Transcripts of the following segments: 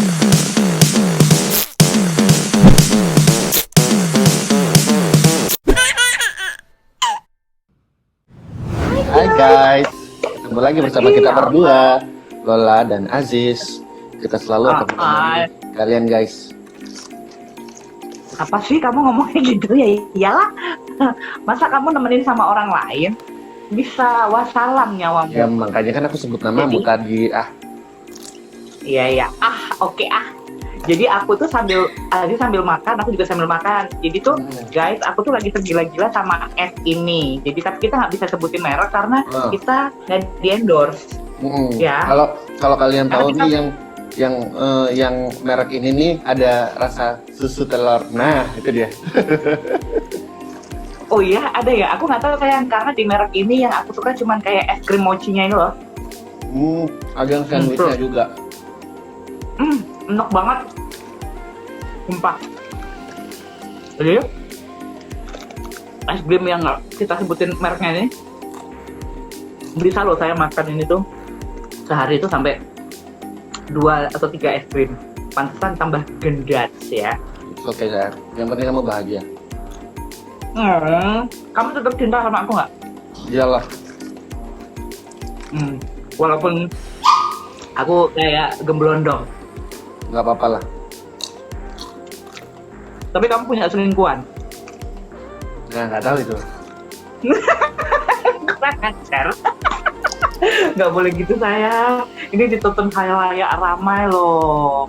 Hai guys, ketemu lagi bersama kita berdua, Lola dan Aziz. Kita selalu akan menemani kalian guys. Apa sih kamu ngomongnya gitu ya? Iyalah, masa kamu nemenin sama orang lain? Bisa wassalam nyawamu. Ya makanya kan aku sebut namamu tadi. Iya, oke. Jadi aku tuh sambil makan, aku juga sambil makan. Jadi tuh guys, aku tuh lagi tergila-gila sama es ini. Jadi tapi kita nggak bisa sebutin merek karena kita nggak di endorse. Ya. Kalau kalian tahu nih yang merek ini nih ada rasa susu telur. Nah itu dia. Oh iya, ada ya. Aku nggak tahu sayang karena di merek ini yang aku suka cuman kayak es krim mochinya ini loh. Ada yang sandwichnya juga. Enak banget. Sumpah. Jadi es krim yang nggak kita sebutin mereknya ini bisa loh saya makan ini tuh sehari itu sampai 2 atau 3 es krim. Pantesan tambah gendat ya. Oke sayang, yang penting kamu bahagia. Kamu tetap cinta sama aku nggak? Iyalah. Walaupun aku kayak gemblondong. Nggak apa-apa lah. Tapi kamu punya selingkuhan? Nah, nggak tahu itu. Kurang ajar. Nggak boleh gitu sayang. Ini ditonton kayak ramai loh.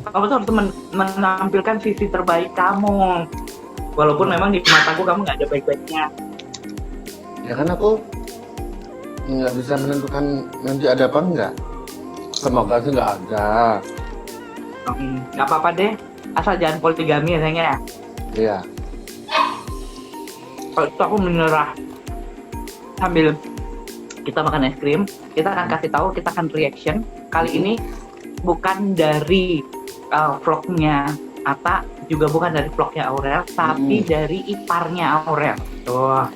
Kamu tuh harus menampilkan sisi terbaik kamu. Walaupun memang di mataku kamu nggak ada baik-baiknya. Ya kan aku nggak bisa menentukan nanti ada apa enggak. Semoga sih nggak ada. Nggak apa-apa deh. Asal jangan poligami ya sayangnya. Iya. Kalau itu aku menyerah. Sambil kita makan es krim, kita akan kasih tahu, kita akan reaction. Kali ini bukan dari vlognya Ata, juga bukan dari vlognya Aurel, tapi dari iparnya Aurel. Tuh.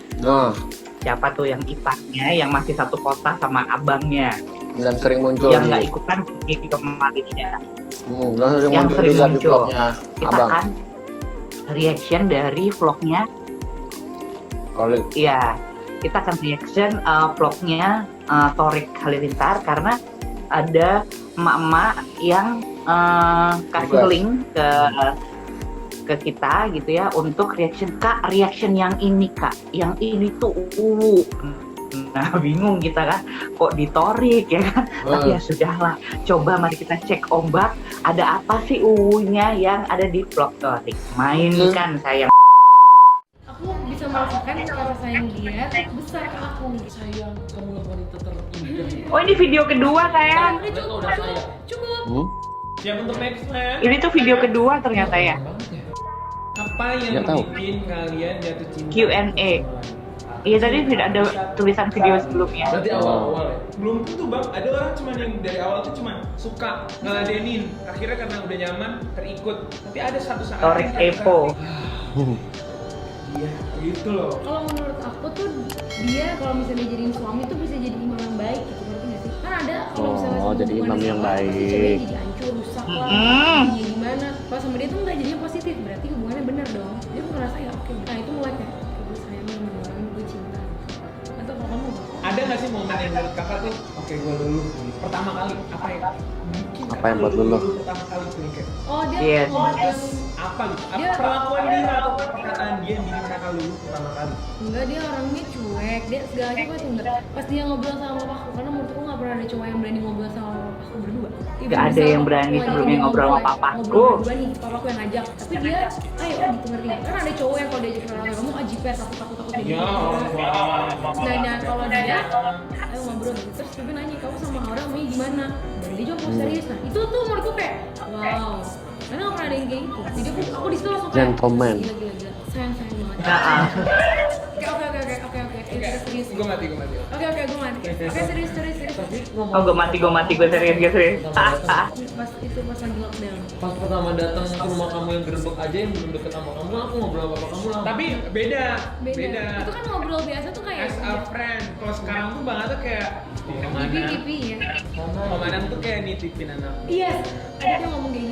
Siapa tuh yang iparnya, yang masih satu kota sama abangnya. Dan sering muncul. Yang nggak ikutan pergi kemarinnya. Yang sering muncul. Kita akan reaction dari vlognya. Iya. Kita akan reaction vlognya Thorik Halilintar karena ada emak-emak yang kasih link ke kita gitu ya untuk reaction. Kak, reaction yang ini Kak, yang ini tuh nah bingung kita kan kok di Thorik ya kan. Tapi ya sudahlah, coba mari kita cek ombak ada apa sih yang ada di vlog Thorik. Mainkan sayang. Aku bisa merasakan rasa sayang dia besar ke aku. Sayang, kamu wanita terindah. Oh ini video kedua sayang. Cukup. Siap untuk next man. Ini tuh video kedua ternyata ya. Apa yang bikin kalian jatuh cinta? Q&A. Iya tadi ada tulisan video sebelumnya. Berarti awal-awal ya? Belum tentu bang, ada orang cuman yang dari awal tuh cuman suka ngeladenin. Akhirnya karena udah nyaman, terikut. Tapi ada satu saat Thorik kepo. Iya, gitu loh. Kalau menurut aku tuh dia kalau misalnya jadiin suami tuh bisa jadi imam yang baik gitu, ngerti nggak sih? Kan ada kalau misalnya sama jadi hubungan imam yang sama, pasti baik. ceweknya jadi hancur, rusak lah, gimana? Kalau sama dia tuh nggak jadinya positif, berarti hubungannya bener dong. Dia tuh ngerasa ya oke, nah itu mulai kayak gue sayang sama orang, gue cinta. Atau kalau kamu Ada nggak sih momen yang menurut kakak tuh, oke gue luluh pertama kali apa ya? Apa yang buat luluh? Pertama kali tuh kayak oh dia Yes. ngobrol apa gitu? Apa Dia- perlakuan dia atau perkataan dia yang bikin kakak luluh pertama kali? enggak, dia orangnya cuek, dia segalanya gue tuh enggak. Pas dia ngobrol sama papaku, karena menurutku nggak pernah ada cowok yang berani ngobrol sama papaku berdua. Nggak ada yang berani sebelumnya ngobrol sama papaku. Ngobrol berdua nih, papaku yang ngajak. Tapi dia, ayo gitu ngerti nggak? Kan ada cowok yang kalau diajak orang kamu ajipet, takut kayak Ya gitu. Allah. Nah kalau dia, ayo ngobrol gitu. Terus tapi nanya, kamu sama orang mau gimana? Dan dia jawab mau serius. Nah itu tuh menurutku kayak, wow. Karena nggak pernah ada yang kayak gitu. Jadi aku di situ langsung kayak, Gentleman. gila. Sayang banget. Nah, Oke. Kita serius. Gue mati. Oke, gue mati. Oke, serius. oh gue mati gue serius. Pas lagi lockdown. Pas pertama datang ke rumah kamu yang gerbek aja yang belum deket sama kamu, aku ngobrol apa kamu lah. Tapi beda. Itu kan ngobrol biasa tuh kayak As a friend. Kalau sekarang tuh Bang Atta kayak Kipi ya. Pemanang tuh kayak nitipin anak. Iya, ada yang ngomong kayak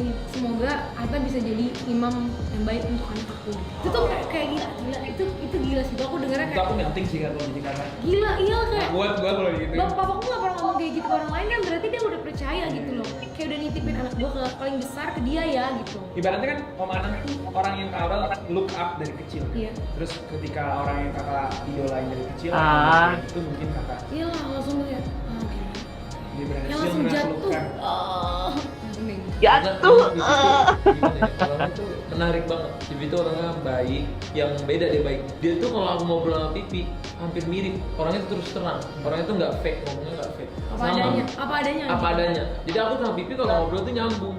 semoga Atta bisa jadi imam yang baik untuk anak aku. Itu tuh kayak gila, itu gila sih. Aku dengernya Itu kayak aku nyauting sih kalau jadi kakak. gila, iya kayak Buat kalau gitu. Papaku nggak pernah ngomong kayak gitu ke orang lain kan, berarti dia udah percaya gitu loh. Kayak udah nitipin anak gua ke paling besar ke dia ya gitu. Ibaratnya kan Om Anang tuh orang yang Kak Aurel look up dari kecil. Iya. Terus ketika orang yang kakak idolain dari kecil, itu mungkin kakak Iya lah, langsung tuh kayak oke. dia berhasil Yang langsung jatuh. menaklukkan. Jatuh. Gimana ya? Orangnya tuh menarik banget. Pipi itu orangnya baik, yang beda dia baik. Dia tuh kalau aku ngobrol sama Pipi hampir mirip. Orangnya tuh terus terang. Orangnya tuh nggak fake, ngomongnya nggak fake. Apa adanya, apa adanya. Apa adanya. Jadi aku sama Pipi kalau ngobrol tuh nyambung.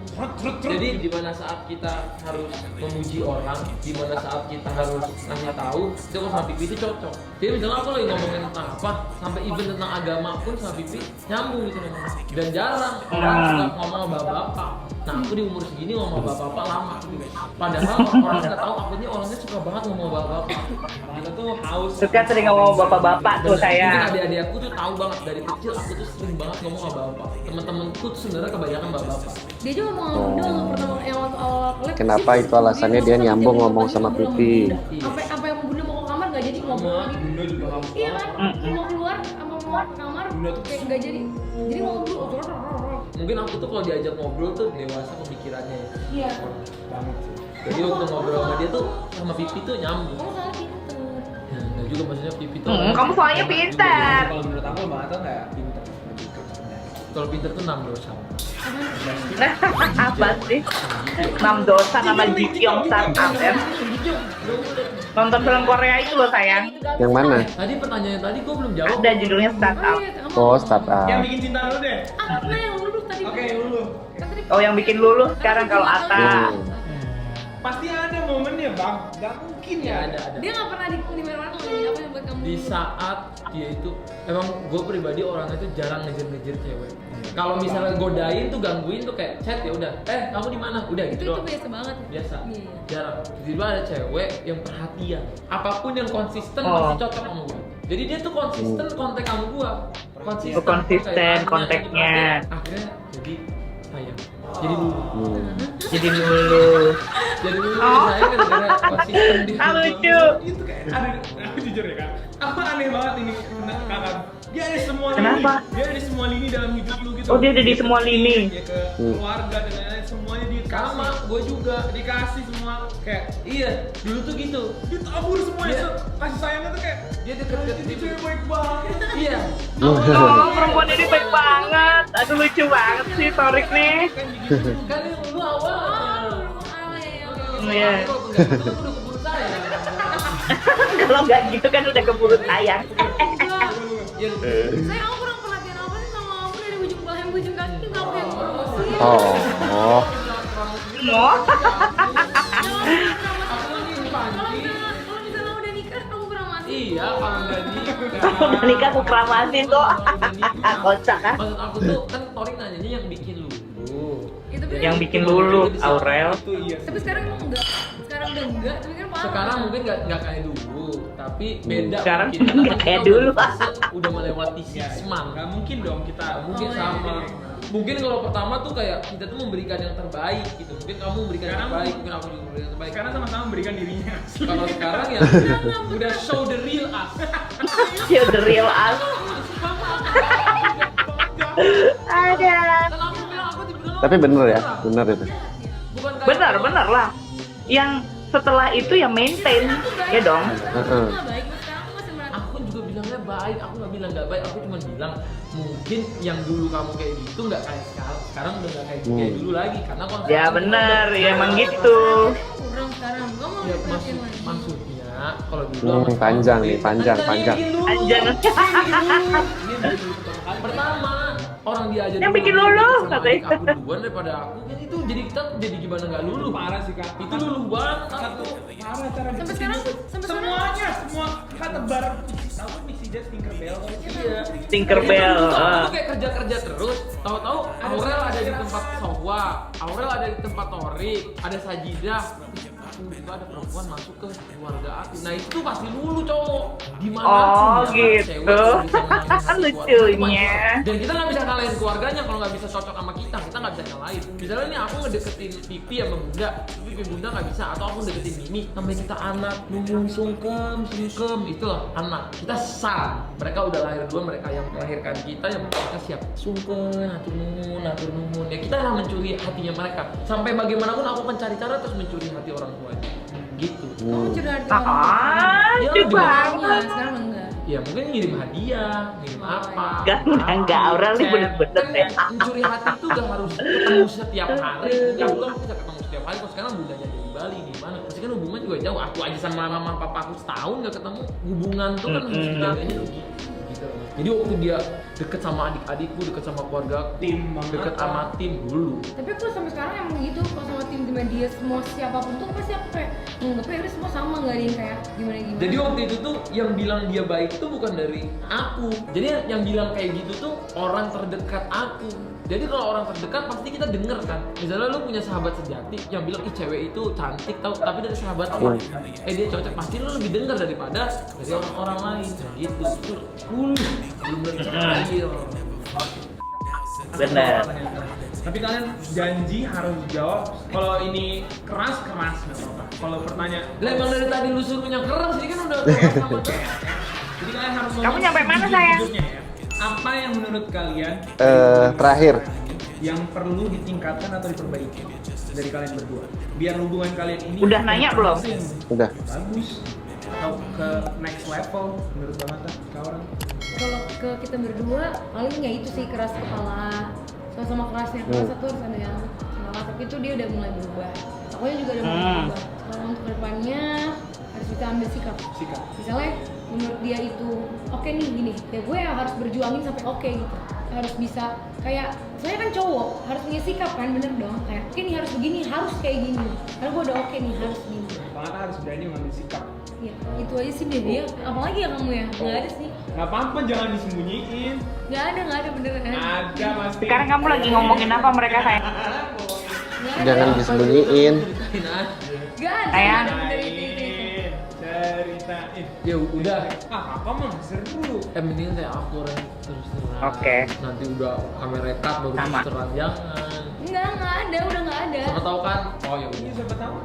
Jadi di mana saat kita harus memuji orang, di mana saat kita harus ngasih tahu, itu aku sama Pipi itu cocok. Jadi misalnya aku lagi ngomongin tentang apa, sampai even tentang agama pun sama Pipi nyambung gitu ngomongnya. Dan jarang orang suka ngomong sama bapak. Nah aku di umur segini ngomong sama bapak lama gitu guys. Padahal orang nggak tahu aku ini orangnya suka banget ngomong sama bapak. Kita tuh haus. Suka sering ngomong bapak-bapak tuh Mungkin saya. adik-adik aku tuh tahu banget dari kecil aku tuh sering banget ngomong sama bapak. Teman-temanku tuh sebenarnya kebanyakan bapak. Dia juga ngomong sama Bunda waktu pertama yang waktu awal collab. Kenapa itu alasannya dia nyambung ngomong sama Pipi? Apa yang Bunda mau ke kamar nggak jadi ngomong lagi. Bunda juga kamu. Iya kan, mau keluar apa mau ke kamar Bunda tuh kayak nggak jadi. Jadi ngomong dulu. Mungkin aku tuh kalau diajak ngobrol tuh dewasa pemikirannya ya. Iya. Banget sih. Jadi waktu ngobrol sama dia tuh sama Pipi tuh nyambung. Kamu salah pinter. Dan juga maksudnya Pipi tuh. Kamu soalnya pintar. Kalau menurut aku Bang Atta nggak pinter. Lebih ke cerdas. Kalau pinter tuh 6 dosa. Apa sih? 6 dosa nama Ji Kyung Startup ya. Nonton film Korea itu loh sayang. Yang mana? Tadi pertanyaan tadi gue belum jawab. Ada judulnya Startup. Oh, startup. Yang bikin cinta dulu deh. Nah yang lulu tadi. Oke, dulu. Oh yang bikin lulu sekarang kalau Atta. Pasti ada momennya, Bang. Gak mungkin ya ada. Dia nggak pernah di mana lagi apa yang buat kamu. Di saat dia itu emang gue pribadi orangnya tuh jarang ngejar-ngejar cewek. Kalau misalnya godain tuh gangguin tuh kayak chat ya udah. Kamu di mana? Udah gitu Itu doang. biasa banget. Biasa. Iya. Jarang. Tiba-tiba ada cewek yang perhatian. Apapun yang konsisten Oh. pasti cocok sama gue. Jadi dia tuh konsisten kontak sama gue. Konsisten. Oh, konsisten Kayak kontaknya. Akhirnya jadi sayang. Jadi dulu. Jadi lulu. Jadi dulu saya gara-gara konsisten di Lucu. Itu kayak aku jujur ya, Kak. Aku aneh banget ini Kakak. Dia ada semua Kenapa? lini. Dia ada semua lini dalam hidup lu gitu. Oh, dia ada di semua lini. Ya ke keluarga dan lain-lain semuanya dia Sama, gue juga. dikasih semua kayak Iya, dulu tuh gitu. ditabur semuanya. Iya. Kasih sayangnya tuh kayak Dia deket-deket ini gitu. cewek baik banget. Iya. Oh perempuan ini baik banget. Aduh lucu banget sih Torik nih. Kan lu awal. Iya. Kalau enggak gitu kan udah keburu saya. Kalau nggak gitu kan udah keburu sayang. Ya, Saya kamu kurang perhatian apa sih sama kamu dari ujung kepala sampai ujung kaki kamu yang promosi. Oh. Oh. Kalau misalnya udah nikah kamu kurang masih. iya, kalau udah nikah. Udah nikah aku keramasin kok. Kocak kan? Maksud aku tuh kan Torik nanyanya yang bikin lulu. Itu bener. Yang bikin lulu Aurel. Itu iya. Tapi sekarang emang enggak. Sekarang udah enggak, tapi kan parah. Sekarang mungkin nggak kayak dulu, tapi beda. Sekarang mungkin. nggak Karena kayak kita dulu. udah melewati Ya, sisman. nggak mungkin dong kita Mungkin Oh, sama. iya. Mungkin kalau pertama tuh kayak kita tuh memberikan yang terbaik gitu. Mungkin kamu memberikan yang Sekarang- terbaik, mungkin aku juga memberikan yang terbaik. karena sama-sama memberikan dirinya. Kalau sekarang ya udah show the real us. You're the real us. Ada. Kan aku bilang aku dibilang Tapi bener ya, bener itu. bukan kayak Benar lah. Yang setelah itu ya maintain, ya dong. Heeh. Enggak baik, sekarang aku masih merasa. Aku juga bilangnya baik, aku nggak bilang nggak baik, aku cuma bilang mungkin yang dulu kamu kayak gitu nggak kayak sekarang udah nggak kayak dulu lagi karena konsep Ya kamu benar, udah ya emang berubah. gitu. Kurang sekarang. Kamu mau Ya perhatiin lagi. maksudnya kalau dulu sama Panjang sekarang nih, beda. panjang, Kan panjang. bikin dulu. Panjang. Ini bikin dulu pertama orang dia aja Yang dulu bikin ngomong lulu, sama katanya. adik aku duluan daripada aku kan itu jadi kita jadi gimana nggak lulu Parah sih, Kak. itu lulu banget Satu parah cara Sampai sekarang semuanya semua kata barat. Tahu Missy Jazz Tinkerbell? iya Tinkerbell. Aku kayak kerja terus tahu-tahu Aurel ada di tempat Sowa, Aurel ada di tempat Torik, ada Sajidah. tiba ada perempuan masuk ke keluarga aku. Nah itu tuh pasti dulu cowok dimana Oh, pun, gitu. cewek kalau bisa menangin hati Lucunya. keluarganya. Dan kita nggak bisa ngalahin keluarganya kalau nggak bisa cocok sama kita nggak bisa ngalahin. Misalnya nih aku ngedeketin pipi sama bunda, pipi bunda nggak bisa, atau aku ngedeketin mimi sampai kita anak nunggu sungkem itulah anak kita sah. Mereka udah lahir duluan, mereka yang melahirkan kita, yang mereka siap sungkem, atur nuhun ya, kita yang mencuri hatinya mereka. Sampai bagaimanapun aku akan cari cara terus mencuri hati orang tuanya gitu. Kamu curhat ke orang Ya, Aduh gimana? tuanya, sekarang enggak. Ya mungkin ngirim hadiah, ngirim apa. Enggak, Aurel nih bener-bener deh. Mencuri hati itu gak harus ketemu setiap hari. Ya udah bisa ketemu setiap hari. Kalau sekarang bundanya di Bali gimana? Pasti kan hubungan juga jauh. Aku aja sama mama papa aku setahun gak ketemu. Hubungan tuh kan harus dijaganya gitu. Jadi waktu dia deket sama adik-adikku, deket sama keluarga, Tim banget. deket sama tim dulu. Tapi aku sampai sekarang emang gitu, kalau sama tim-timnya dia semua siapapun tuh pasti aku kayak nganggepnya udah semua sama, nggak ada yang kayak gimana-gimana. Jadi waktu itu tuh yang bilang dia baik itu bukan dari aku. Jadi yang bilang kayak gitu tuh orang terdekat aku. Jadi kalau orang terdekat pasti kita denger kan. Misalnya lu punya sahabat sejati yang bilang ih cewek itu cantik tau, tapi dari sahabat lu dia cocok, pasti lu lebih denger daripada dari orang-orang lain. Nah, gitu. Itu belum cair. Bener. Tapi kalian janji harus jawab. Kalau ini keras nggak apa-apa. Kalau pertanyaan, Lah emang dari tadi lu suruhnya keras, ini kan udah keras sama dia. jadi kalian harus Kamu ngomong nyampe mana, sayang? sejujurnya ya. Apa yang menurut kalian Terakhir. yang perlu ditingkatkan atau diperbaiki dari kalian berdua? Biar hubungan kalian ini Udah nanya belum? Udah. bagus atau ke next level menurut Bang Mata, kawan? Kalau ke kita berdua paling ya itu sih keras kepala, sama-sama kerasnya satu harus ada yang salah, tapi itu dia udah mulai berubah. Akunya juga udah mulai berubah. Kalau untuk kedepannya harus kita ambil sikap. Misalnya menurut dia itu oke nih gini, ya gue harus berjuangin sampai oke gitu. Harus bisa kayak saya kan cowok harus punya sikap kan, bener dong, kayak oke nih harus begini, harus kayak gini. Karena gue udah oke nih harus gini. Bang Mata harus berani mengambil sikap. Ya itu aja sih dia. Apalagi ya kamu ya? Nggak ada sih. Nggak apa-apa, jangan disembunyiin. Nggak ada beneran. Ada pasti. Sekarang kamu lagi ngomongin apa mereka sayang? Nggak ada. Jangan disembunyiin. Ceritain aja. Nggak ada. Sayang. Nggak ada bener itu. Ceritain. Ya udah. Apa mah seru. Mending kayak aku terus terang. Oke. Nanti udah kamera rekat baru Sama. terus terang, jangan. Nggak ada, udah nggak ada. Siapa tahu kan? Oh ya Iya, udah. siapa tahu.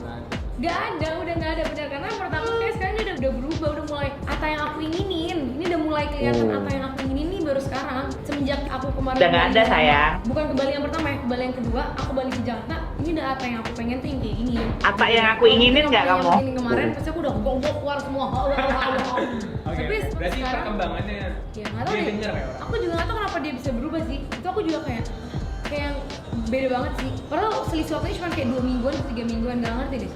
Nggak ada, udah nggak ada bener. Karena menurut aku kayak sekarang ini udah berubah, udah mulai apa yang aku inginin. Ini udah mulai kelihatan apa yang aku inginin nih baru sekarang. Semenjak aku kemarin Udah nggak ada, sayang. Bukan ke Bali yang pertama ya, ke Bali yang kedua, aku balik ke Jakarta. Ini udah apa yang aku pengen tuh yang kayak gini. Apa yang aku inginin nggak Yang kamu? inginin kemarin pasti aku udah gong-gong keluar semua. Oke. Tapi Berarti sekarang perkembangannya ya nggak tahu dia deh. denger ya orang. Aku juga nggak tahu kenapa dia bisa berubah sih. Itu aku juga kayak yang beda banget sih. Padahal selisih waktunya cuma kayak 2 mingguan atau 3 mingguan, nggak ngerti deh.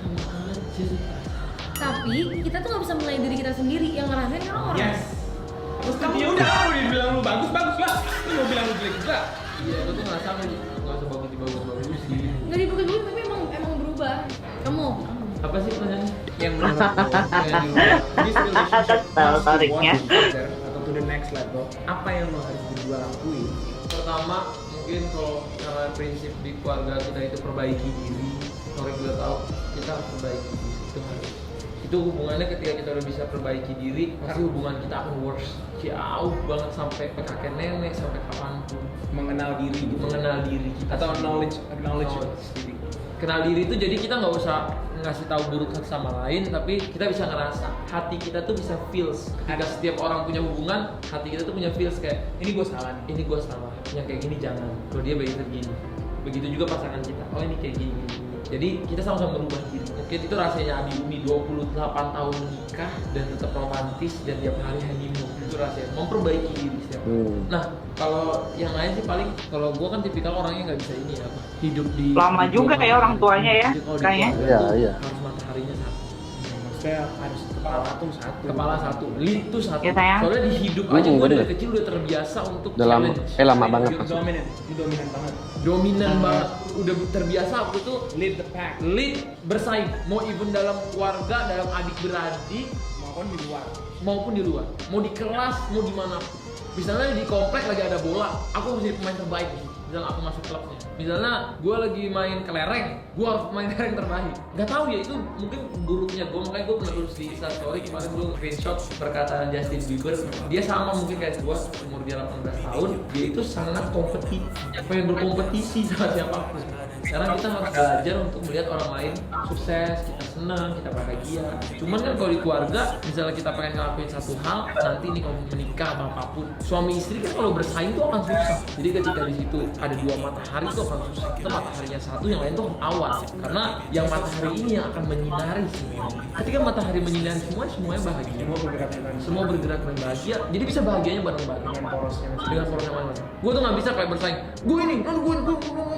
Tapi kita tuh nggak bisa menilai diri kita sendiri, yang ngerasain kan orang. Yes. Terus dia udah kamu dibilang lu bagus lah. Lu mau bilang lu jelek juga. Iya, itu tuh nggak usah bagus sih. Nggak dibuka-buka tapi emang berubah. Kamu Apa sih pertanyaannya? Yang menurut lo yang this relationship Tahu must tariknya. be further atau to the next level, apa yang lo harus berdua lakuin? Pertama, mungkin kalau karena prinsip di keluarga kita itu perbaiki diri. Orang juga tahu kita harus perbaiki diri. Itu hubungannya ketika kita udah bisa perbaiki diri, pasti hubungan kita akan worse jauh banget sampai ke kakek nenek, sampai kapanpun. Mengenal diri gitu. Mengenal diri kita Atau sendiri. acknowledge diri. Kenal diri itu jadi kita nggak usah ngasih tahu buruk satu sama lain, tapi kita bisa ngerasa hati kita tuh bisa feels. Ketika setiap orang punya hubungan, hati kita tuh punya feels kayak ini gue salah nih. ini gue salah, yang kayak gini jangan. Kalau dia begitu gini, begitu juga pasangan kita. Oh ini kayak gini. Jadi kita sama-sama merubah diri. Mungkin itu rasanya Adi Umi 28 tahun menikah dan tetap romantis dan tiap hari honeymoon. Itu rasanya memperbaiki diri setiap hari. Nah kalau yang lain sih paling kalau gue kan tipikal orangnya nggak bisa ini ya, hidup di Lama di juga dua ya orang tuanya ya, Jadi kalau di kayaknya. keluarga Iya, tuh iya. harus mataharinya satu. Maksudnya harus kepala tuh satu. Kepala satu, lead tuh satu. Ya, sayang. Soalnya di hidup aja gue bener. dari kecil udah terbiasa untuk Udah lama, challenge. lama banget You're maksudnya. dominant. Ini dominan banget. Dominan banget, udah terbiasa aku tuh Lead the pack. lead bersaing, mau even dalam keluarga, dalam adik beradik Maupun di luar. maupun di luar, mau di kelas, mau di mana. Misalnya di komplek lagi ada bola, aku harus jadi pemain terbaik. misalnya aku masuk klubnya, misalnya gue lagi main kelereng, gue harus main kelereng terbaik. Gak tahu ya, itu mungkin buruknya gue, makanya gue pernah tulis di Instastory kemarin gue screenshot perkataan Justin Bieber. Dia sama mungkin kayak gue, umur dia 18 tahun, dia itu sangat kompetitif, pengen berkompetisi sama siapapun. Sekarang kita harus belajar untuk melihat orang lain sukses, kita senang, kita bahagia. Cuman kan kalau di keluarga, misalnya kita pengen ngelakuin satu hal, nanti ini kalau menikah atau apapun, suami istri kan kalau bersaing itu akan susah. Jadi ketika di situ ada dua matahari itu akan susah. Itu mataharinya satu, yang lain tuh awan. Karena yang matahari ini yang akan menyinari semuanya. Ketika matahari menyinari semuanya bahagia. Semua bergerak dan bahagia. Jadi bisa bahagianya bareng-bareng. Dengan porosnya masing-masing. Gue tuh nggak bisa kayak bersaing. Gue ini,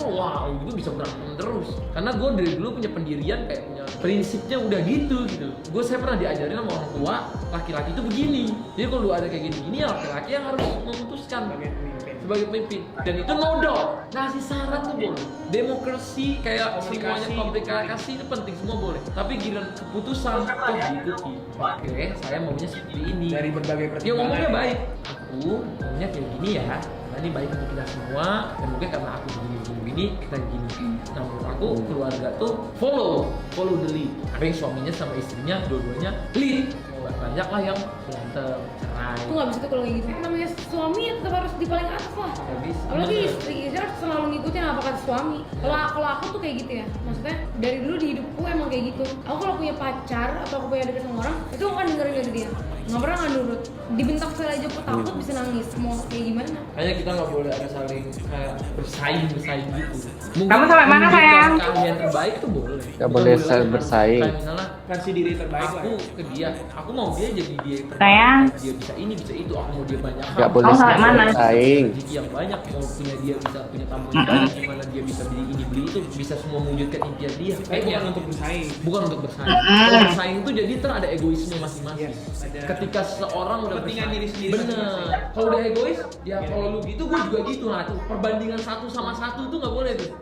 wow, itu bisa berantem terus. Karena gue dari dulu punya pendirian kayak punya prinsipnya udah gitu. Saya pernah diajarin sama orang tua, laki-laki itu begini. Jadi kalau ada kayak gini ya laki-laki yang harus memutuskan sebagai pemimpin. Dan itu nodal, ngasih saran tuh boleh. Demokrasi kayak semuanya komunikasi itu penting, semua boleh. Tapi giliran keputusan toh diikuti. Oke, saya maunya seperti ini. Dari berbagai pertimbangan. Dia ngomongnya baik. Aku maunya kayak gini ya. Nah, ini baik untuk kita semua. Dan mungkin karena aku begini kita gini. Nah, menurut aku keluarga tuh follow the lead. Ada yang suaminya sama istrinya dua-duanya lead. Banyak lah yang berantem, cerai. Itu nggak bisa tuh kalau kayak gitu. Namanya suami ya tetap harus di paling atas lah. Apalagi istri harus selalu ngikutin apa kata suami. Kalau aku tuh kayak gitu ya. Maksudnya dari dulu di hidupku emang kayak gitu. Aku kalau punya pacar atau aku punya deket sama orang, itu aku kan dengerin dari dia. Nggak pernah nggak nurut. Dibentak sekali aja aku takut bisa nangis. Mau kayak gimana? Kayaknya kita nggak boleh ada saling kayak bersaing gitu. Kamu sampai mana, sayang? Keahlian terbaik itu boleh. Nggak boleh saling bersaing. Kayak misalnya Kasih diri terbaik lah. aku ke dia, aku mau dia jadi dia yang terbaik. Sayang. Dia bisa ini bisa itu, aku mau dia banyak hal. Nggak boleh Kamu sampai mana? bersaing. Rezeki yang banyak, mau punya dia bisa punya tamu yang banyak, gimana dia bisa beli ini beli itu, bisa semua mewujudkan impian dia. Tapi bukan untuk bersaing. Bukan untuk bersaing. Kalau bersaing itu jadi ada egoisme masing-masing. Yes, ada. Ketika seorang udah Kepentingan bersaing, diri sendiri bener. masing-masing. Kalau udah egois, ya kalau lu gitu, gue juga gitu. Nah, tuh perbandingan satu sama satu tuh nggak boleh tuh.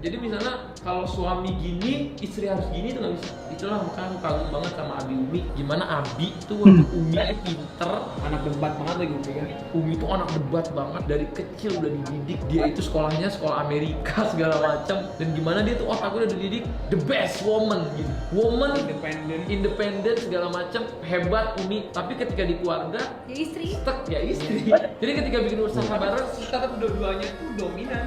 Jadi misalnya kalau suami gini, istri harus gini itu nggak bisa. Itulah makanya aku kagum banget sama Abi Umi. Gimana Abi tuh waktu Umi itu pinter, Anak debat banget lagi Umi kan. Umi tuh anak debat banget, dari kecil udah dididik. Dia itu sekolahnya sekolah Amerika segala macam. Dan gimana dia tuh otaknya udah dididik the best woman gitu. Woman independen segala macam, hebat Umi. Tapi ketika di keluarga Ya istri. stuck ya istri. Jadi ketika bikin usaha bareng Tetap dua-duanya tuh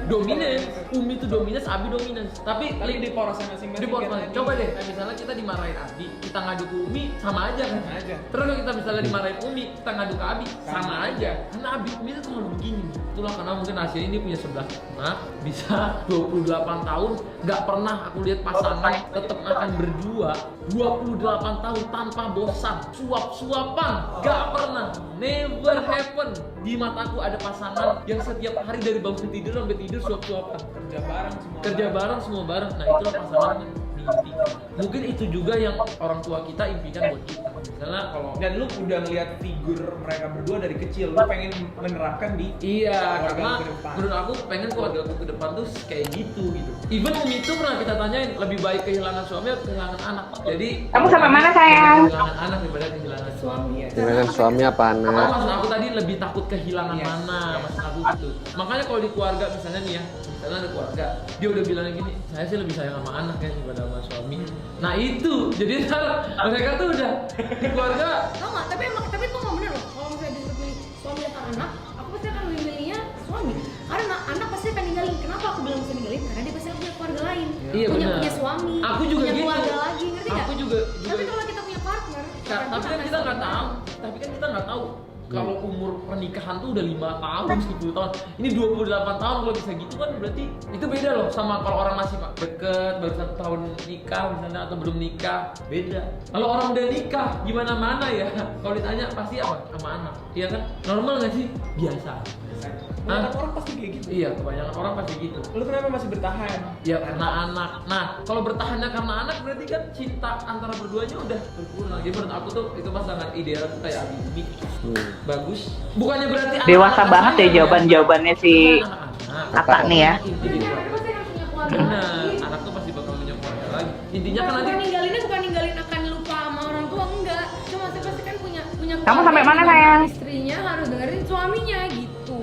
dominan. Umi tuh dominan, Abi dominan. Tapi Di porosnya masing-masing. di porosnya. kan tadi. Coba deh, kayak misalnya kita dimarahin Abi, kita ngadu ke Umi, sama aja kan? Sama aja. Terus kalau kita misalnya dimarahin Umi, kita ngadu ke Abi, sama aja. Karena Umi itu selalu begini. Itulah karena mungkin Asia ini punya 11 anak, bisa 28 tahun, nggak pernah aku lihat pasangan tetap makan berdua 28 tahun tanpa bosan, suap-suapan, nggak pernah, never happen. Di mataku ada pasangan yang setiap hari dari bangun tidur sampai tidur suap-suapan, kerja bareng semua bareng. Nah itulah pasangan yang diimpikan. Mungkin itu juga yang orang tua kita impikan buat kita. Misalnya kalau Dan lu udah ngeliat figur mereka berdua dari kecil, lu pengen menerapkan di iya, keluarga karena lu ke depan. menurut aku pengen keluarga aku ke depan tuh kayak gitu. Even Umi itu pernah kita tanyain lebih baik kehilangan suami atau kehilangan anak. Jadi Kamu sampai mana, sayang? kehilangan anak daripada kehilangan suami. Dengan suami apa Oh, anak? maksud aku tadi lebih takut kehilangan Yes. mana, maksud aku gitu. Makanya kalau di keluarga misalnya nih ya, misalnya ada keluarga, dia udah bilang gini, saya sih lebih sayang sama anak ya daripada sama suami. Nah itu, jadi ntar mereka tuh udah di keluarga. Tau nggak? Tapi itu nggak bener loh. Kalau misalnya disuruh milih suami atau anak, aku pasti akan lebih milihnya suami. Karena anak pasti akan ninggalin. Kenapa aku bilang bisa ninggalin? Karena dia pasti punya keluarga lain. Iya, benar. Punya suami. Aku juga punya gitu. keluarga lagi, ngerti nggak? Aku juga. Tapi kalau kita punya partner, Tapi kan kita nggak tahu. Tapi kan kita nggak tahu. Kalau umur pernikahan tuh udah 5 tahun, 10 tahun. Ini 28 tahun kalau bisa gitu kan berarti itu beda loh sama kalau orang masih deket, baru 1 tahun nikah misalnya atau belum nikah, beda. Kalau orang udah nikah gimana mana ya? Kalau ditanya pasti apa? Sama anak. Iya kan? Normal nggak sih? Biasa. Kebanyakan orang pasti kayak gitu. Iya, kebanyakan orang pasti gitu. Lu kenapa masih bertahan? Ya karena anak. Nah, kalau bertahannya karena anak berarti kan cinta antara berduanya udah berkurang. Jadi menurut aku tuh itu pasangan ideal tuh kayak Abi Umi. Bagus. Bukannya berarti Dewasa anak-anak banget ya sayang. jawaban-jawabannya si Anak-anak. Ata nih ya. Inti di Mereka keluarga. pasti akan punya keluarga Benar, lagi. anak tuh pasti bakal punya keluarga lagi. Intinya kan nanti Bukan ninggalinnya bukan ninggalin akan lupa sama orang tua, enggak. Cuma pasti kan punya Kamu sampai mana, keluarga, sayang? istrinya harus dengerin suaminya gitu.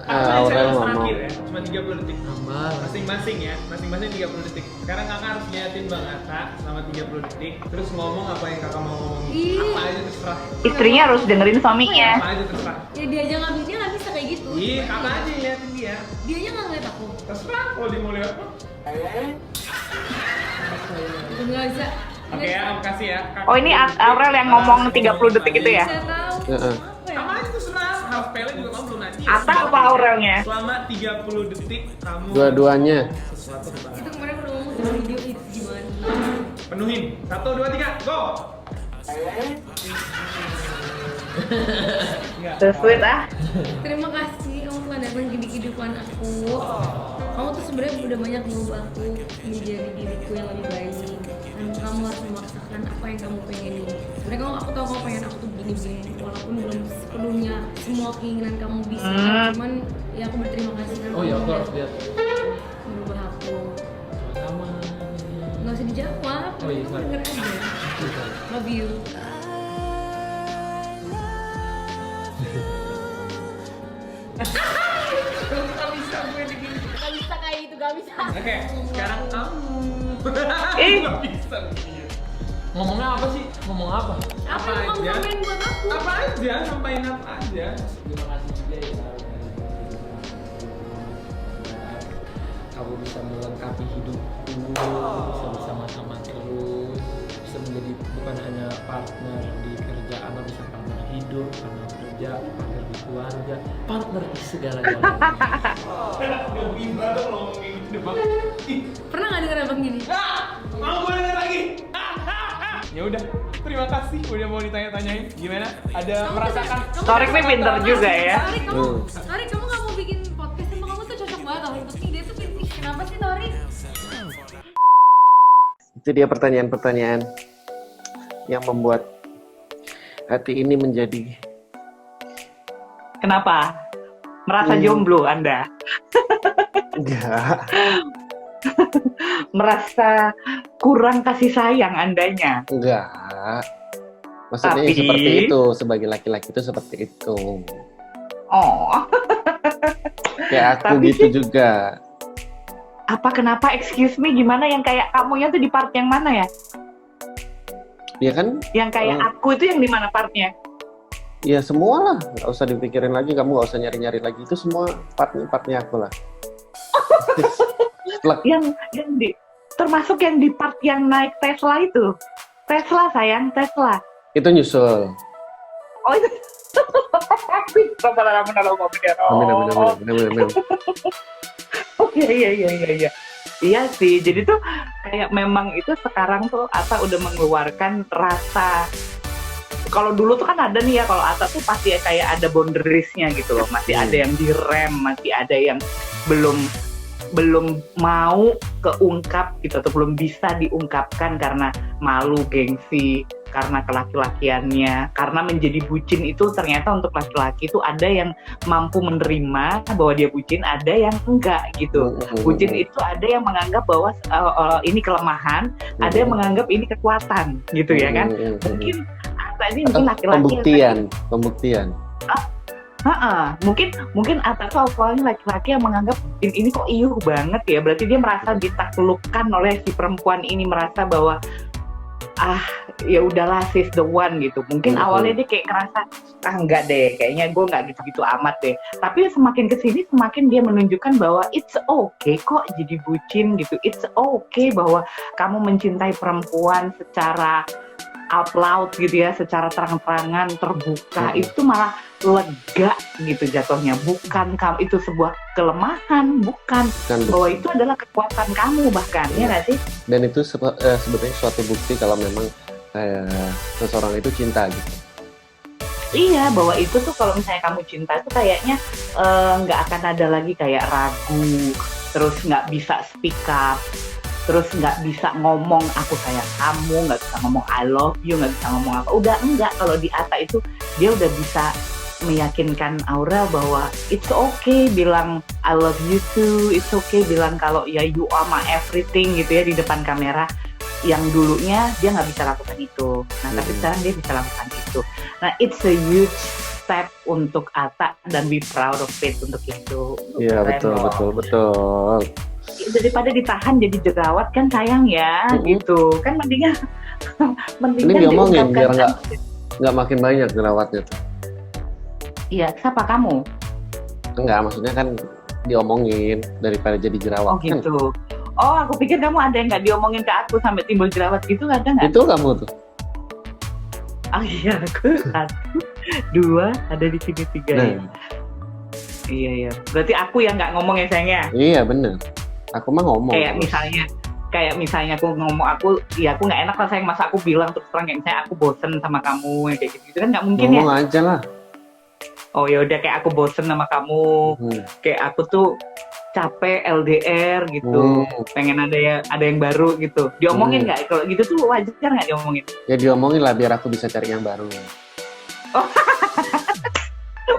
Aurel ngomong. terakhir ya, cuma 30 detik. Nambah. Masing-masing ya, masing-masing 30 detik. Sekarang kakak harus liatin Bang Atta selama 30 detik, terus ngomong apa yang kakak mau ngomongin. Ih. Apa aja terserah. Istrinya harus dengerin suaminya. Apa aja terserah. Ya dia aja nggak bisa kayak gitu. Iya, kakak aja yang liatin dia. Dia aja nggak ngeliat aku. Terserah kalau dia mau lihat. Itu nggak bisa. Oke ya, aku kasih ya. Kakak. Oh ini Aurel yang ngomong 30 detik itu ya? Saya tahu. Heeh. Apa ya? Sama aja terserah. Hal sepele juga kamu belum nanti. Atta apa Aurelnya? Selama 30 detik kamu Dua-duanya. sesuatu Itu kebanyakan. kemarin udah ngomong sama video itu gimana? Penuhin. 1, 2, 3, go. Enggak. So sweet ah. Terima kasih kamu telah datang di kehidupan aku. Kamu tuh sebenarnya udah banyak mengubah aku menjadi diriku yang lebih baik. Dan kamu harus memaksakan apa yang kamu pengenin. Sebenarnya aku tahu kamu pengen aku tuh begini-begini, walaupun belum sepenuhnya semua keinginan kamu bisa. Cuman ya aku berterima kasih karena Oh ya, kamu aku harus udah lihat. merubah aku. Sama. Nggak usah dijawab, Oh iya, kamu sorry. denger aja. Love you. Gak bisa gue digini. Gak bisa kayak gitu, gak bisa. Oke, sekarang kamu. Ih. Gak bisa begini. Ngomongnya apa sih? Ngomong apa? Apa yang kamu aja? sampaikan buat aku? Apa aja, sampaikan apa aja. Terima kasih juga ya. Kamu bisa melengkapi hidupku, bisa bersama-sama terus, bisa menjadi bukan hanya partner di kerjaan, tapi bisa partner hidup, partner kerja, partner di keluarga, partner di segala-galanya. Gak bisa dong ngomongin gitu Bang. Ih, Pernah gak denger abang gini? mau gue denger lagi. Ya udah, terima kasih udah mau ditanya-tanyain. Gimana? Ada merasakan? Torik nih pinter juga ya. Torik, kamu gak mau bikin podcast sama kamu tuh cocok banget tau. Pasti dia tuh pintar. Kenapa sih Torik? Itu dia pertanyaan-pertanyaan yang membuat hati ini menjadi Kenapa? Merasa jomblo Anda? enggak. Merasa kurang kasih sayang Andanya? Enggak. Maksudnya Tapi- seperti itu, sebagai laki-laki itu seperti itu. Oh, Kayak aku Tapi gitu sih- juga. apa kenapa? Excuse me, gimana yang kayak kamunya tuh di part yang mana ya? Ya kan? Yang kayak Oh. aku itu yang di mana partnya? Ya semua lah. Gak usah dipikirin lagi, kamu gak usah nyari-nyari lagi. Itu semua partnya aku lah. Plek. Yang di termasuk yang di part yang naik Tesla itu. Tesla sayang, Tesla. Itu nyusul. Oh itu. Amin, amin, amin, amin, amin. Oh iya. Iya sih, jadi tuh kayak memang itu sekarang tuh Atta udah mengeluarkan rasa. Kalau dulu tuh kan ada nih ya, kalau Atta tuh pasti kayak ada boundaries-nya gitu loh. Masih ada yang direm, masih ada yang belum mau keungkap gitu, atau belum bisa diungkapkan karena malu, gengsi, karena kelaki-lakiannya, karena menjadi bucin itu ternyata untuk laki-laki itu ada yang mampu menerima bahwa dia bucin, ada yang enggak gitu. Bucin itu ada yang menganggap bahwa ini kelemahan, ada yang menganggap ini kekuatan gitu ya kan. Mungkin Atta ini Atau mungkin laki-laki yang pembuktian. mungkin Atta tuh awalnya laki-laki yang menganggap ini kok iuh banget ya, berarti dia merasa ditaklukkan oleh si perempuan ini, merasa bahwa ya udahlah sis the one gitu. Mungkin awalnya dia kayak ngerasa enggak deh, kayaknya gue nggak gitu-gitu amat deh. Tapi semakin kesini semakin dia menunjukkan bahwa it's okay kok jadi bucin gitu. It's okay bahwa kamu mencintai perempuan secara out loud gitu ya, secara terang-terangan, terbuka. Itu malah lega gitu jatuhnya. Bukan kamu itu sebuah kelemahan, bukan. Bahwa itu adalah kekuatan kamu bahkan, ya nggak sih? Dan itu sebetulnya suatu bukti kalau memang seseorang itu cinta gitu. Iya, bahwa itu tuh kalau misalnya kamu cinta tuh kayaknya nggak akan ada lagi kayak ragu, terus nggak bisa speak up, terus nggak bisa ngomong aku sayang kamu, nggak bisa ngomong I love you, nggak bisa ngomong apa. Udah enggak, kalau di Atta itu dia udah bisa meyakinkan Aurel bahwa it's okay bilang I love you too, it's okay bilang kalau ya you are my everything gitu ya di depan kamera. Yang dulunya dia nggak bisa lakukan itu, nah tapi sekarang dia bisa lakukan itu. Nah it's a huge step untuk Ata dan be proud of it untuk itu. Iya, Keren loh. betul. Daripada ditahan jadi jerawat kan sayang ya, gitu. Kan mendingan Ini diomongin biar diungkapkan. nggak makin banyak jerawatnya tuh. Iya, siapa kamu? Enggak, maksudnya kan diomongin daripada jadi Oh jerawat kan. gitu. Oh, aku pikir kamu ada yang nggak diomongin ke aku sampai timbul jerawat gitu, ada nggak? Itu kamu tuh. Oh iya, aku 1, 2, ada di sini 3 ya. Nah, Iya. Berarti aku yang nggak ngomong ya sayangnya. iya bener. Aku mah ngomong. Kayak misalnya aku ngomong aku nggak enak lah sayang, masa aku bilang terus terang kayak misalnya aku bosen sama kamu kayak gitu kan nggak mungkin ya. Ngomong aja lah. Oh ya udah, kayak aku bosen sama kamu, kayak aku tuh capek LDR gitu, pengen ada yang baru gitu. Diomongin nggak? Kalau gitu tuh wajar nggak diomongin? Ya diomongin lah biar aku bisa cari yang baru.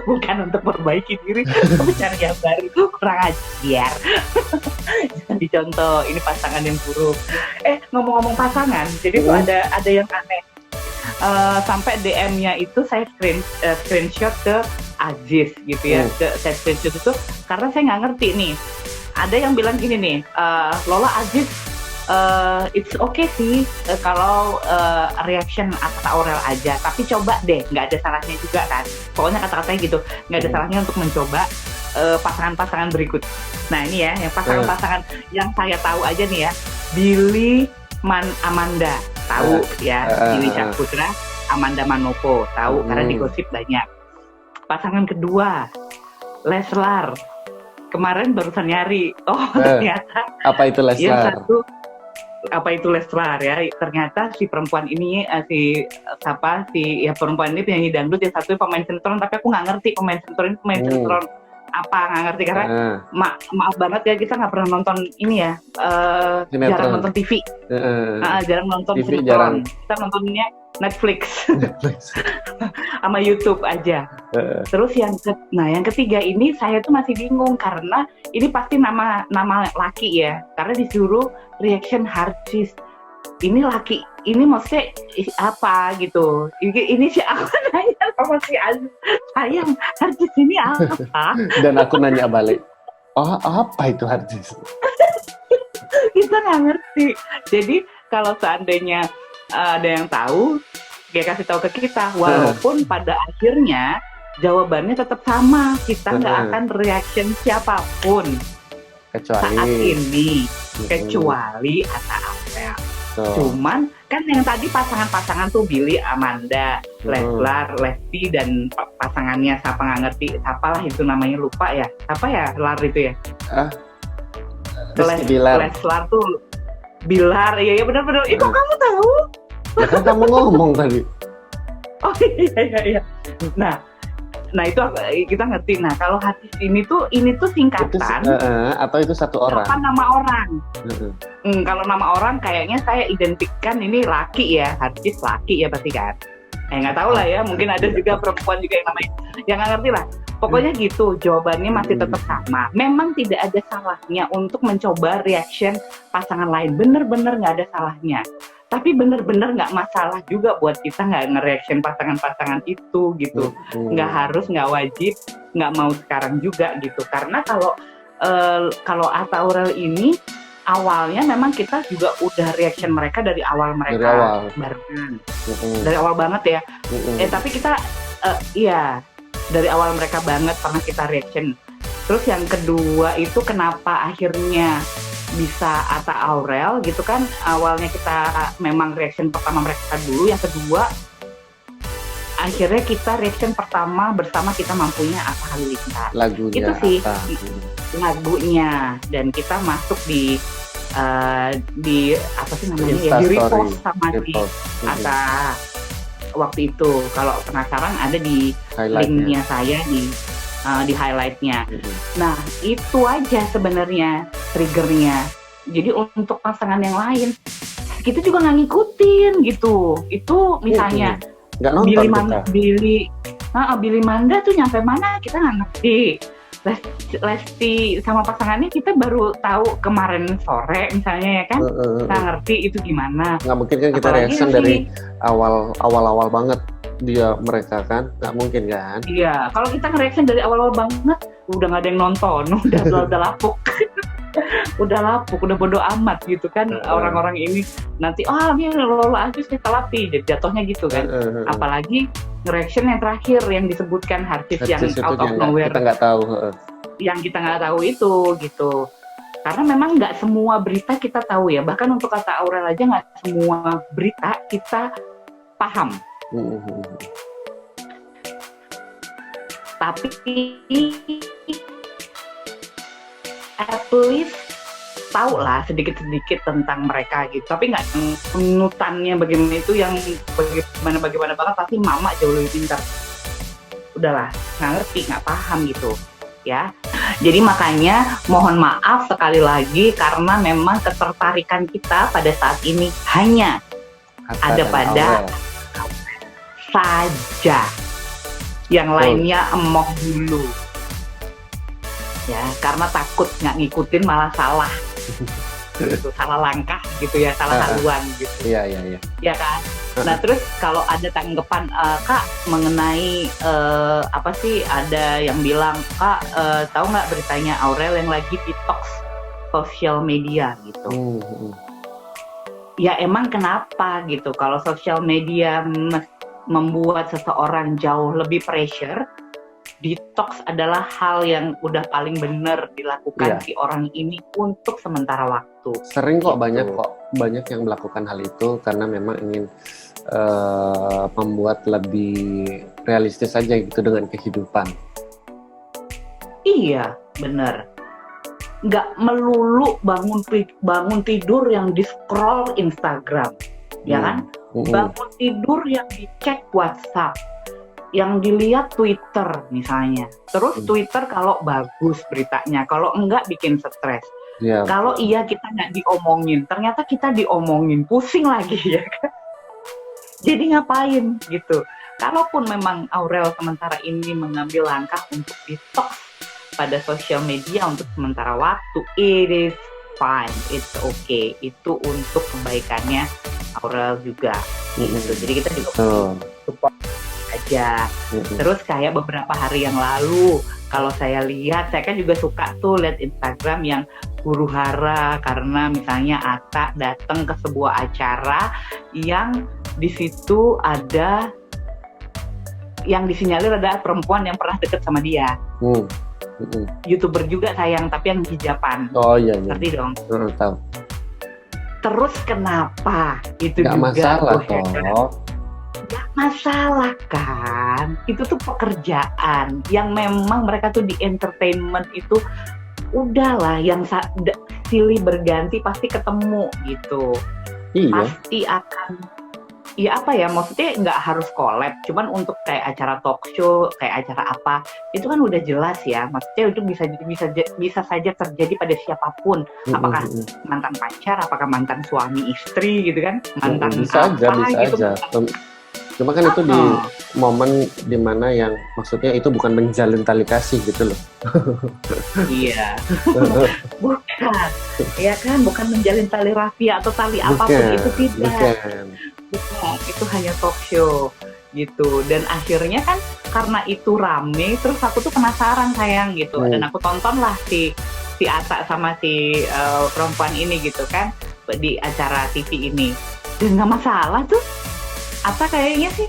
Bukan untuk perbaiki diri, tapi cari yang baru itu kurang ajar. Jangan dicontoh, ini pasangan yang buruk. Ngomong-ngomong pasangan, jadi tuh ada yang aneh. Sampai DM-nya itu saya screenshot ke Aziz gitu ya. Saya screenshot itu karena saya nggak ngerti nih. Ada yang bilang gini nih, Lola Aziz, it's okay sih kalau reaction Ata Aurel aja, tapi coba deh, nggak ada salahnya juga kan. Pokoknya kata-katanya gitu, nggak ada salahnya untuk mencoba pasangan-pasangan berikut. Nah ini ya, yang pasangan-pasangan yang saya tahu aja nih ya, Billy Amanda tahu ya, Billy Syahputra, Amanda Manopo tahu karena digosip banyak. Pasangan kedua, Leslar, kemarin barusan nyari, ternyata Apa itu yang Leslar? satu apa itu Leslar ya, ternyata si perempuan ini perempuan ini penyanyi dangdut, yang satu pemain sinetron, tapi aku nggak ngerti pemain sinetron apa, nggak ngerti karena maaf banget ya, kita nggak pernah nonton ini ya, jarang nonton TV, jarang nonton TV sinetron, jarang. kita nontonnya Netflix sama YouTube aja. Terus yang ketiga ini saya tuh masih bingung karena ini pasti nama laki ya, karena disuruh reaction harddisk. Ini laki, ini maksudnya apa gitu? Ini sih aku nanya sama si Aziz, sayang harddisk ini apa? Dan aku nanya balik, apa itu harddisk? Kita nggak ngerti. Jadi kalau seandainya ada yang tahu, dia kasih tahu ke kita. Walaupun pada akhirnya jawabannya tetap sama, kita nggak akan reaction siapapun saat ini, kecuali Ata Aurel. Cuman kan yang tadi pasangan-pasangan tuh Billy, Amanda, Leslar, Lesti, dan pasangannya siapa nggak ngerti, apalah itu namanya, lupa ya, apa ya Lar itu ya? Leslar tuh Bilar, iya benar-benar. Itu kamu tahu? Ya kan kamu ngomong tadi. Oh iya. Nah itu kita ngerti. Nah kalau harddisk ini tuh singkatan atau itu satu orang? Apa nama orang? Kalau nama orang kayaknya saya identikkan ini laki ya, harddisk laki ya pasti kan. Nggak tahu lah ya, mungkin ada juga perempuan juga yang namanya, yang nggak ngerti lah. Pokoknya gitu, jawabannya masih tetap sama. Memang tidak ada salahnya untuk mencoba reaction pasangan lain. Bener-bener nggak ada salahnya. Tapi bener-bener nggak masalah juga buat kita nggak nge-reaction pasangan-pasangan itu gitu. Nggak harus, nggak wajib, nggak mau sekarang juga gitu. Karena kalau Ata Aurel ini awalnya memang kita juga udah reaction mereka dari awal mereka barengan. Dari awal banget ya. Tapi kita dari awal mereka banget pernah kita reaction. Terus yang kedua itu kenapa akhirnya bisa Ata Aurel gitu kan, awalnya kita memang reaction pertama mereka dulu, yang kedua akhirnya kita reaction pertama bersama Kita Mampunya Atta Halilintar. Lagunya itu sih lagunya, dan kita masuk di apa sih namanya ya, di repost sama si Atta waktu itu. Kalau penasaran ada di linknya saya di highlightnya. Nah itu aja sebenarnya triggernya. Jadi untuk pasangan yang lain kita juga nggak ngikutin gitu. Itu misalnya Billy Manda tuh nyampe mana kita nggak ngerti. Lesti sama pasangannya kita baru tahu kemarin sore misalnya ya kan, nggak ngerti itu gimana. Nggak mungkin kan kita reaction dari awal banget. mereka kan, nggak mungkin kan? Iya, kalau kita nge-reaction dari awal-awal banget, udah nggak ada yang nonton, udah lapuk. Udah lapuk, udah bodo amat gitu kan orang-orang ini nanti ini lola aja saya telapi jatuhnya gitu kan. Apalagi reaction yang terakhir yang disebutkan Harsis yang out of nowhere kita nggak tahu. Yang kita nggak tahu itu gitu. Karena memang nggak semua berita kita tahu ya, bahkan untuk kata Aurel aja nggak semua berita kita paham. Tapi at least tahu lah sedikit-sedikit tentang mereka gitu, tapi nggak penutannya bagaimana itu yang bagaimana banget, pasti mama jauh lebih pintar. Udahlah, nggak ngerti, nggak paham gitu ya. Jadi makanya mohon maaf sekali lagi karena memang ketertarikan kita pada saat ini hanya ada pada saja, yang lainnya emoh dulu. Ya, karena takut nggak ngikutin malah salah, gitu, salah langkah gitu ya, salah haluan gitu. Iya. Ya kan. Nah terus kalau ada tanggapan Kak mengenai apa sih, ada yang bilang Kak tahu nggak beritanya Aurel yang lagi detox sosial media gitu. Ya emang kenapa gitu? Kalau sosial media membuat seseorang jauh lebih pressure, detox adalah hal yang udah paling benar dilakukan si orang ini untuk sementara waktu. Sering kok, gitu. banyak yang melakukan hal itu karena memang ingin membuat lebih realistis aja gitu dengan kehidupan. Iya, benar. Nggak melulu bangun tidur yang di scroll Instagram, ya kan? Bangun tidur yang dicek WhatsApp, yang dilihat Twitter misalnya. Terus Twitter kalau bagus beritanya, kalau enggak bikin stres. Kalau iya kita nggak diomongin, ternyata kita diomongin, pusing lagi ya kan. Jadi ngapain gitu. Kalaupun memang Aurel sementara ini mengambil langkah untuk detox pada sosial media untuk sementara waktu, it is fine, it's okay. Itu untuk kebaikannya Aurel juga gitu. Jadi kita juga support aja. Terus kayak beberapa hari yang lalu kalau saya lihat, saya kan juga suka tuh lihat Instagram yang huru-hara karena misalnya Atta datang ke sebuah acara yang di situ ada yang disinyalir ada perempuan yang pernah deket sama dia. YouTuber juga sayang, tapi yang hijaban. Oh iya. Ngerti dong? Tahu. Terus kenapa itu nggak juga masalah toh. Gak masalah kan, itu tuh pekerjaan yang memang mereka tuh di entertainment itu udahlah, yang silih berganti pasti ketemu gitu. Iya. Pasti akan, ya apa ya, maksudnya nggak harus collab, cuman untuk kayak acara talk show, kayak acara apa, itu kan udah jelas ya, maksudnya itu bisa saja terjadi pada siapapun, apakah mantan pacar, apakah mantan suami istri gitu kan, mantan bisa apa aja, gitu. Cuma kan itu di momen dimana yang maksudnya itu bukan menjalin tali kasih gitu loh. Iya. Bukan. Ya kan, bukan menjalin tali rafia atau tali apapun, itu tidak. Bukan. Itu hanya talk show gitu. Dan akhirnya kan karena itu rame, terus aku tuh penasaran sayang gitu. Dan aku tonton lah si Atta sama si perempuan ini gitu kan di acara TV ini. Dan nggak masalah tuh. Atta kayaknya sih,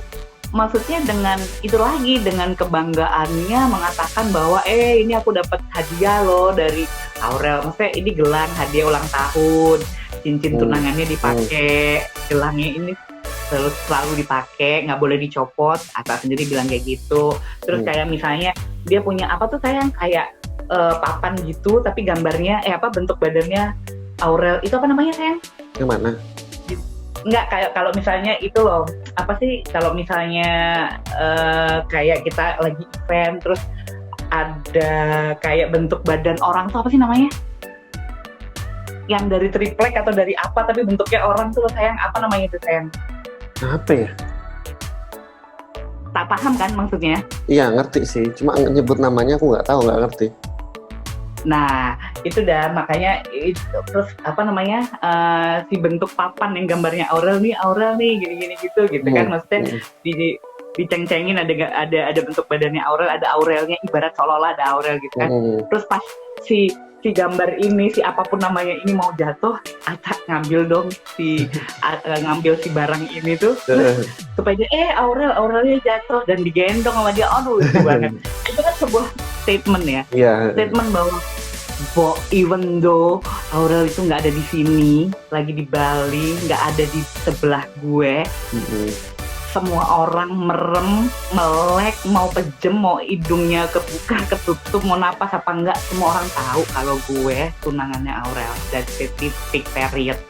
maksudnya dengan itu lagi, dengan kebanggaannya mengatakan bahwa ini aku dapat hadiah loh dari Aurel, maksudnya ini gelang hadiah ulang tahun, cincin tunangannya dipakai, gelangnya ini selalu dipakai, nggak boleh dicopot. Atta sendiri bilang kayak gitu. Terus kayak misalnya dia punya apa tuh sayang, kayak papan gitu tapi gambarnya bentuk badannya Aurel, itu apa namanya sayang? Yang mana? Enggak, kayak kalau misalnya itu loh, apa sih, kalau misalnya kayak kita lagi event terus ada kayak bentuk badan orang tuh apa sih namanya, yang dari triplek atau dari apa tapi bentuknya orang tuh sayang, apa namanya itu sayang? Apa ya? Tak paham kan maksudnya? Iya ngerti sih, cuma nyebut namanya aku nggak tahu, nggak ngerti. Nah itu dah, makanya terus apa namanya, si bentuk papan yang gambarnya Aurel nih gini-gini gitu kan, maksudnya diceng-cengin, ada bentuk badannya Aurel, ada Aurelnya, ibarat seolah-olah ada Aurel gitu kan. Terus pas si gambar ini, si apapun namanya ini mau jatuh, Aca ngambil dong ngambil si barang ini tuh supaya dia, Aurelnya jatuh dan digendong sama dia. Aduh, itu banget. Itu kan sebuah statement ya. Statement bahwa even though Aurel itu nggak ada di sini, lagi di Bali, nggak ada di sebelah gue, semua orang merem, melek, mau pejem, mau hidungnya kebuka, ketutup, mau napas apa enggak, semua orang tahu kalau gue tunangannya Aurel. Dan titik period.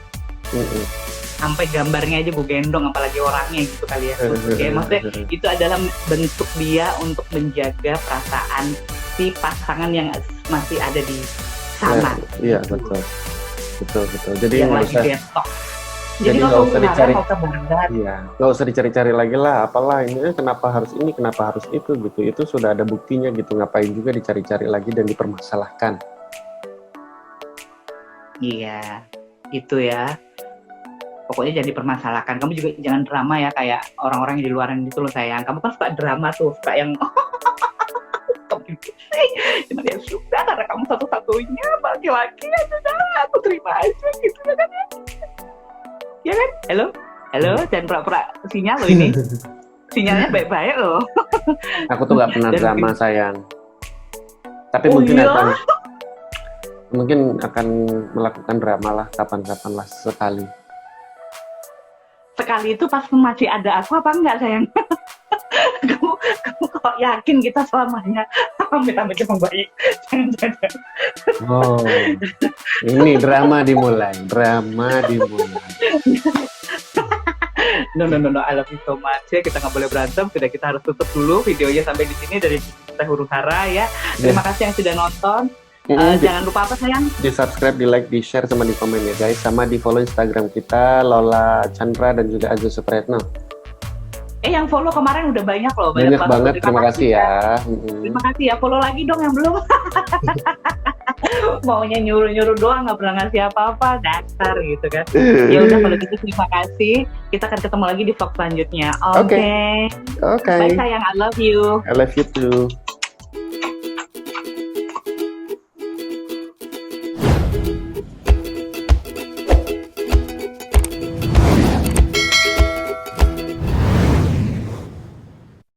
Sampai gambarnya aja gue gendong, apalagi orangnya gitu kali ya. Kayak maksudnya itu adalah bentuk dia untuk menjaga perasaan si pasangan yang masih ada di sana. Iya, betul. Jadi yang nggak lagi usah. detox. Jadi nggak usah dicari. Iya. Iya, nggak usah dicari-cari lagi lah. Apalah ini, kenapa harus ini, kenapa harus itu gitu. Itu sudah ada buktinya gitu. Ngapain juga dicari-cari lagi dan dipermasalahkan. Iya, itu ya. Pokoknya jangan dipermasalahkan. Kamu juga jangan drama ya kayak orang-orang yang di luaran itu loh sayang. Kamu kan suka drama tuh, suka yang cuma dia suka karena kamu satu-satunya laki-laki ya sudah, aku terima aja gitu ya kan. Ya kan? Halo, jangan pura-pura sinyal loh ini. Sinyalnya baik-baik loh. Aku tuh nggak pernah drama sayang. Tapi mungkin akan melakukan drama lah kapan-kapan lah sekali. Sekali itu pas masih ada aku apa enggak sayang? kamu kok yakin kita selamanya amit-amit membaik? Jangan. Oh, ini drama dimulai. No, I love you so much ya. Kita nggak boleh berantem. Sudah, kita harus tutup dulu videonya sampai di sini dari Teh Huru Hara ya. Terima kasih yang sudah nonton. Jangan lupa apa sayang? Di subscribe, di like, di share, sama di komen ya guys. Sama di follow Instagram kita, Lola Chandra dan juga Azu Supretno. Yang follow kemarin udah banyak loh. Banyak banget, terima kasih ya. Terima kasih ya, follow lagi dong yang belum. Maunya nyuruh-nyuruh doang, nggak pernah ngasih apa-apa, dasar gitu kan. Ya udah kalau gitu terima kasih. Kita akan ketemu lagi di vlog selanjutnya. Oke. Oke. Bye sayang, I love you. I love you too.